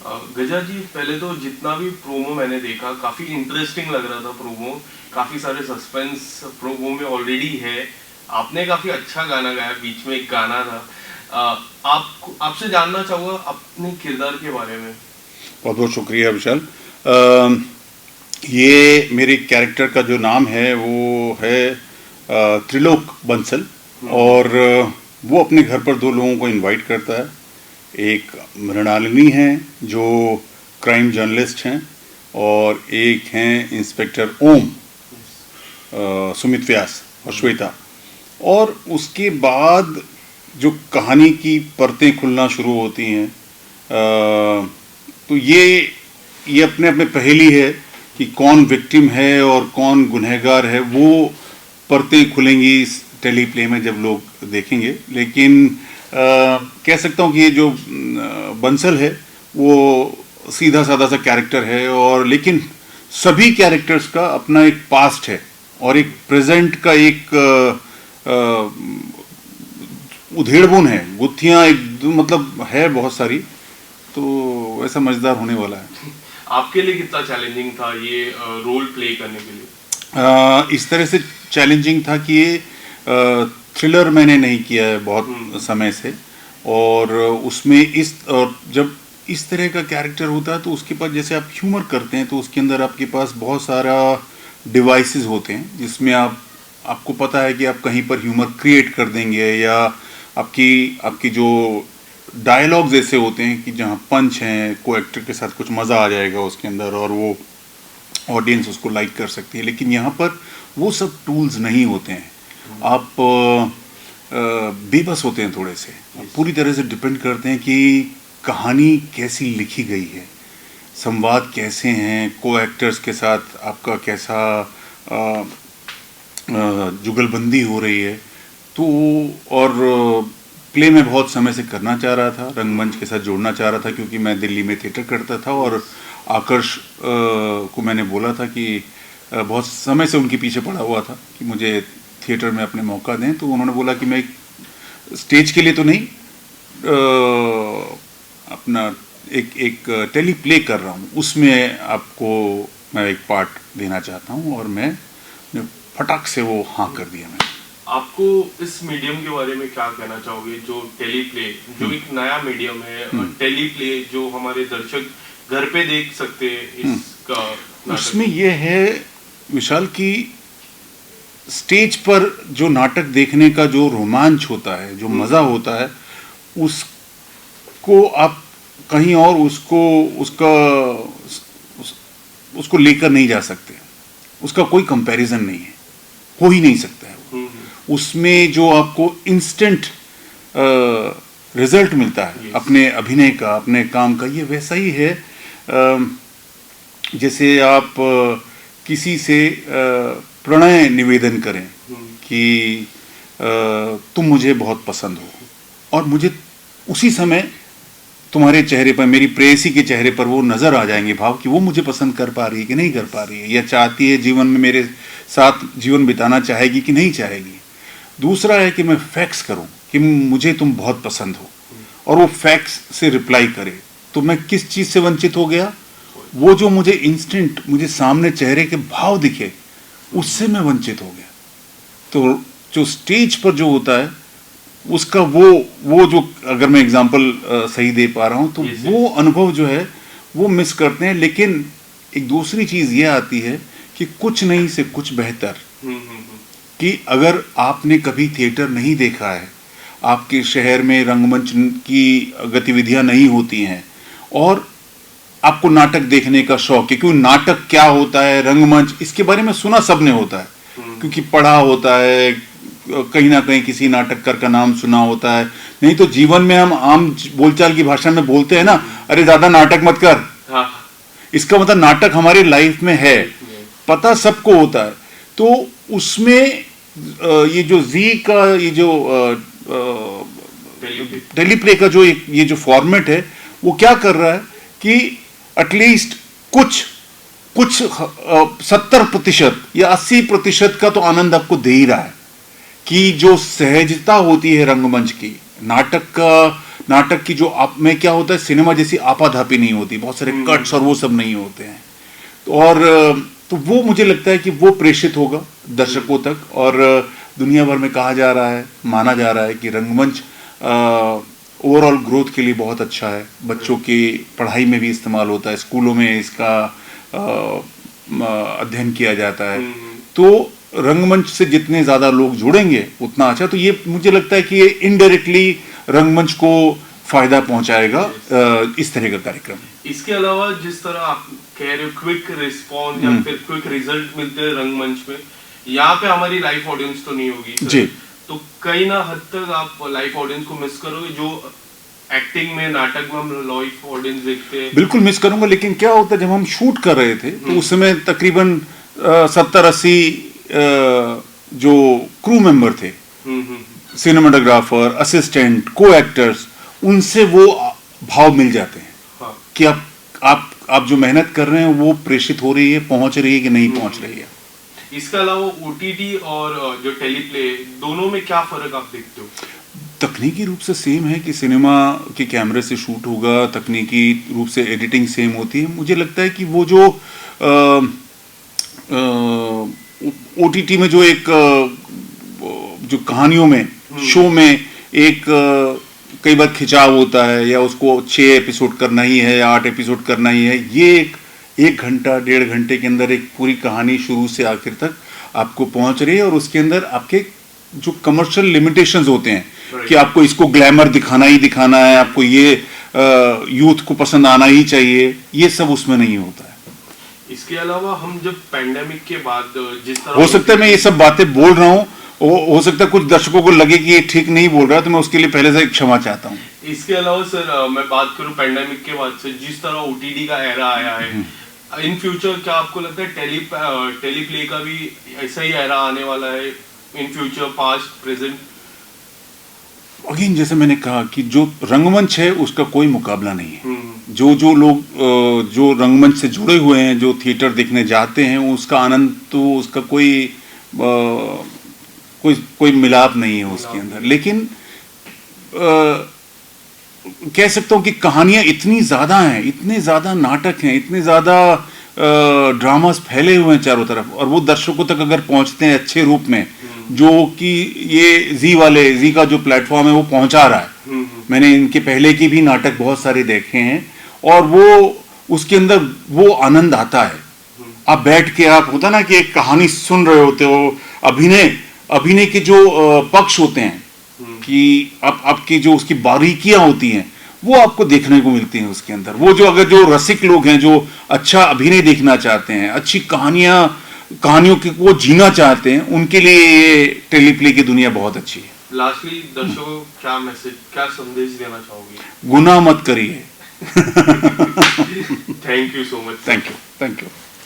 गजा जी, पहले तो जितना भी प्रोमो मैंने देखा काफी इंटरेस्टिंग लग रहा था प्रोमो। काफी सारे सस्पेंस प्रोमो में ऑलरेडी है। आपने काफी अच्छा गाना गाया, बीच में एक गाना था। आपसे जानना चाहूंगा अपने किरदार के बारे में। बहुत बहुत शुक्रिया विशाल। अ, ये मेरे कैरेक्टर का जो नाम है वो है त्रिलोक बंसल। और वो अपने घर पर दो लोगों को इनवाइट करता है। एक मृणालिनी है जो क्राइम जर्नलिस्ट हैं, और एक हैं इंस्पेक्टर ओम, सुमित व्यास और श्वेता। और उसके बाद जो कहानी की परतें खुलना शुरू होती हैं, तो ये अपने अपने पहेली है कि कौन विक्टिम है और कौन गुनहगार है। वो परतें खुलेंगी इस टेली प्ले में जब लोग देखेंगे। लेकिन कह सकता हूँ कि ये जो बंसल है वो सीधा साधा सा कैरेक्टर है, और लेकिन सभी कैरेक्टर्स का अपना एक पास्ट है और एक प्रेजेंट का एक उधेड़बुन है, गुत्थियां एक मतलब है बहुत सारी। तो वैसा मजेदार होने वाला है। आपके लिए कितना चैलेंजिंग था ये रोल प्ले करने के लिए? इस तरह से चैलेंजिंग था कि ये थ्रिलर मैंने नहीं किया है बहुत समय से, और उसमें और जब इस तरह का कैरेक्टर होता है तो उसके पास, जैसे आप ह्यूमर करते हैं तो उसके अंदर आपके पास बहुत सारा डिवाइसेस होते हैं जिसमें आपको पता है कि आप कहीं पर ह्यूमर क्रिएट कर देंगे, या आपकी जो डायलॉग्स ऐसे होते हैं कि जहाँ पंच हैं, को एक्टर के साथ कुछ मज़ा आ जाएगा उसके अंदर और वो ऑडियंस उसको लाइक कर सकती है। लेकिन यहाँ पर वो सब टूल्स नहीं होते हैं। आप बेबस होते हैं थोड़े से, पूरी तरह से डिपेंड करते हैं कि कहानी कैसी लिखी गई है, संवाद कैसे हैं, को एक्टर्स के साथ आपका कैसा जुगलबंदी हो रही है। तो और प्ले में बहुत समय से करना चाह रहा था, रंगमंच के साथ जोड़ना चाह रहा था, क्योंकि मैं दिल्ली में थिएटर करता था और आकर्ष को मैंने बोला था कि बहुत समय से उनके पीछे पड़ा हुआ था कि मुझे थिएटर में अपने मौका दें। तो उन्होंने बोला कि मैं स्टेज के लिए तो नहीं, अपना एक टेली प्ले कर रहा हूँ, उसमें आपको मैं एक पार्ट देना चाहता हूँ। और मैं फटाक से वो हाँ कर दिया मैंने। आपको इस मीडियम के बारे में क्या कहना चाहोगे, जो टेली प्ले, जो एक नया मीडियम है, टेली प्ले जो हमारे दर्शक घर पे देख सकते हैं इसका? उसमें यह है विशाल की स्टेज पर जो नाटक देखने का जो रोमांच होता है, जो मज़ा होता है, उसको आप कहीं और उसको लेकर नहीं जा सकते। उसका कोई कंपैरिजन नहीं है, हो ही नहीं सकता है। उसमें जो आपको इंस्टेंट रिजल्ट मिलता है अपने अभिनय का, अपने काम का, ये वैसा ही है जैसे आप किसी से प्रणय निवेदन करें कि तुम मुझे बहुत पसंद हो, और मुझे उसी समय तुम्हारे चेहरे पर, मेरी प्रेयसी के चेहरे पर वो नज़र आ जाएंगे भाव कि वो मुझे पसंद कर पा रही है कि नहीं कर पा रही है, या चाहती है जीवन में मेरे साथ जीवन बिताना चाहेगी कि नहीं चाहेगी। दूसरा है कि मैं फैक्स करूं कि मुझे तुम बहुत पसंद हो, और वो फैक्स से रिप्लाई करे। तो मैं किस चीज़ से वंचित हो गया? वो जो मुझे इंस्टेंट मुझे सामने चेहरे के भाव दिखे, उससे मैं वंचित हो गया। तो जो स्टेज पर जो होता है उसका वो जो, अगर मैं एग्जांपल सही दे पा रहा हूं, तो वो अनुभव जो है वो मिस करते हैं। लेकिन एक दूसरी चीज़ ये आती है कि कुछ नहीं से कुछ बेहतर, कि अगर आपने कभी थिएटर नहीं देखा है, आपके शहर में रंगमंच की गतिविधियां नहीं होती हैं, और आपको नाटक देखने का शौक है, क्योंकि नाटक क्या होता है, रंगमंच, इसके बारे में सुना सबने होता है, क्योंकि पढ़ा होता है, कहीं ना कहीं किसी नाटककार का नाम सुना होता है। नहीं तो जीवन में हम आम बोलचाल की भाषा में बोलते हैं ना, अरे ज्यादा नाटक मत कर। इसका मतलब नाटक हमारे लाइफ में है, पता सबको होता है। तो उसमें ये जो जी का ये जो टेली प्ले का जो ये जो फॉर्मेट है, वो क्या कर रहा है कि एटलीस्ट कुछ 70% या 80% का तो आनंद आपको दे ही रहा है, कि जो सहजता होती है रंगमंच की, नाटक की जो आप में क्या होता है, सिनेमा जैसी आपाधापी नहीं होती, बहुत सारे कट्स और वो सब नहीं होते हैं। और तो वो मुझे लगता है कि वो प्रेषित होगा दर्शकों तक। और दुनिया भर में कहा जा रहा है, माना जा रहा है कि रंगमंच ओवरऑल ग्रोथ के लिए बहुत अच्छा है। बच्चों की पढ़ाई में भी इस्तेमाल होता है, स्कूलों में इसका अध्ययन किया जाता है। तो रंगमंच से जितने ज़्यादा लोग जुड़ेंगे उतना अच्छा। तो ये मुझे लगता है कि ये इनडायरेक्टली रंगमंच को फायदा पहुंचाएगा इस तरह का कार्यक्रम। इसके अलावा जिस तरह आप कह रहे हो क्विक रिस्पॉन्स या फिर क्विक रिजल्ट मिलते हैं रंगमंच में, यहाँ पे हमारी लाइव ऑडियंस तो नहीं होगी सर। जी। तो कई ना हद तक आप लाइव ऑडियंस को मिस करोगे, जो एक्टिंग में नाटक में हम लाइव ऑडियंस देखते हैं। बिल्कुल मिस करूंगा, लेकिन क्या होता है जब हम शूट कर रहे थे तो उस समय तकरीबन 70-80 जो क्रू मेंबर थे, सिनेमाटोग्राफर, असिस्टेंट, को एक्टर्स, उनसे वो भाव मिल जाते हैं। हाँ। कि आप जो मेहनत कर रहे हैं वो प्रेषित हो रही है, पहुंच रही है कि नहीं पहुंच रही है। इसके अलावा ओटीटी और जो टेलीप्ले, दोनों में क्या फर्क आप देखते हो? तकनीकी रूप से सेम है कि सिनेमा के कैमरे से शूट होगा, तकनीकी रूप से एडिटिंग सेम होती है। मुझे लगता है कि वो जो ओटीटी में जो एक जो कहानियों में, शो में एक कई बार खिंचाव होता है, या उसको 6 एपिसोड करना ही है या 8 एपिसोड करना ही है, ये एक घंटा 1.5 घंटे के अंदर एक पूरी कहानी शुरू से आखिर तक आपको पहुंच रही है। और उसके अंदर आपके जो कमर्शियल लिमिटेशंस होते हैं कि आपको इसको ग्लैमर दिखाना ही दिखाना है, आपको ये यूथ को पसंद आना ही चाहिए, ये सब उसमें नहीं होता है। इसके अलावा हम जब पैंडेमिक के बाद जिस तरह, हो सकता है मैं ये सब बातें बोल रहा हूँ, हो सकता है कुछ दर्शकों को लगे कि ये ठीक नहीं बोल रहा है, तो मैं उसके लिए पहले से क्षमा चाहता हूँ। इसके अलावा सर मैं बात करूं पैंडेमिक के बाद से जिस तरह ओटीटी का एरा आया है, इन फ्यूचर क्या आपको लगता है टेलीप्ले का भी ऐसा ही एरा आने वाला है in future, past present? Again जैसे मैंने कहा कि जो रंगमंच है उसका कोई मुकाबला नहीं है। जो लोग जो रंगमंच से जुड़े हुए हैं, जो थिएटर देखने जाते हैं, उसका आनंद तो उसका कोई मिलाप नहीं है उसके अंदर। लेकिन कह सकता हूँ कि कहानियां इतनी ज़्यादा हैं, इतने ज़्यादा नाटक हैं, इतने ज़्यादा ड्रामास फैले हुए हैं चारों तरफ, और वो दर्शकों तक अगर पहुंचते हैं अच्छे रूप में, जो कि ये जी का जो प्लेटफॉर्म है वो पहुंचा रहा है। मैंने इनके पहले की भी नाटक बहुत सारे देखे हैं, और वो उसके अंदर वो आनंद आता है। आप बैठ के, आप होता ना कि एक कहानी सुन रहे होते हो, अभिनय के जो पक्ष होते हैं कि आपकी जो उसकी बारीकियां होती हैं, वो आपको देखने को मिलती हैं उसके अंदर। वो जो अगर जो रसिक लोग हैं, जो अच्छा अभिनय देखना चाहते हैं, अच्छी कहानियों की वो जीना चाहते हैं, उनके लिए ये टेलीप्ले की दुनिया बहुत अच्छी है। लास्टली दर्शकों को क्या मैसेज, क्या संदेश देना चाहोगे? गुनाह मत करिए। Thank you so much. Thank you.